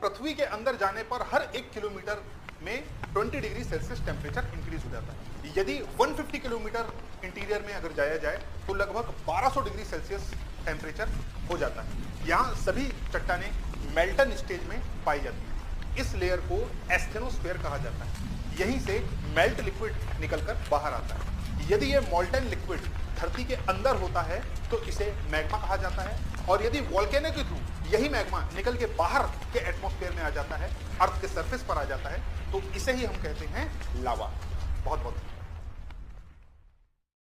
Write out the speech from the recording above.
पृथ्वी के अंदर जाने पर हर 1 किलोमीटर में 20 डिग्री सेल्सियस टेम्परेचर इंक्रीज हो जाता है। यदि 150 किलोमीटर इंटीरियर में अगर जाया जाए तो लगभग 1200 डिग्री सेल्सियस टेम्परेचर हो जाता है। यहाँ सभी चट्टानें मेल्टन स्टेज में पाई जाती हैं। इस लेयर को एस्थेनोस्फीयर कहा जाता है। यहीं से मेल्ट लिक्विड निकलकर बाहर आता है। यदि ये मोल्टन लिक्विड धरती के अंदर होता है तो इसे मैग्मा कहा जाता है, और यदि वोल्केनो के थ्रू यही मैग्मा निकल के बाहर के एटमॉस्फेयर में आ जाता है, अर्थ के सरफेस पर आ जाता है, तो इसे ही हम कहते हैं लावा। बहुत बहुत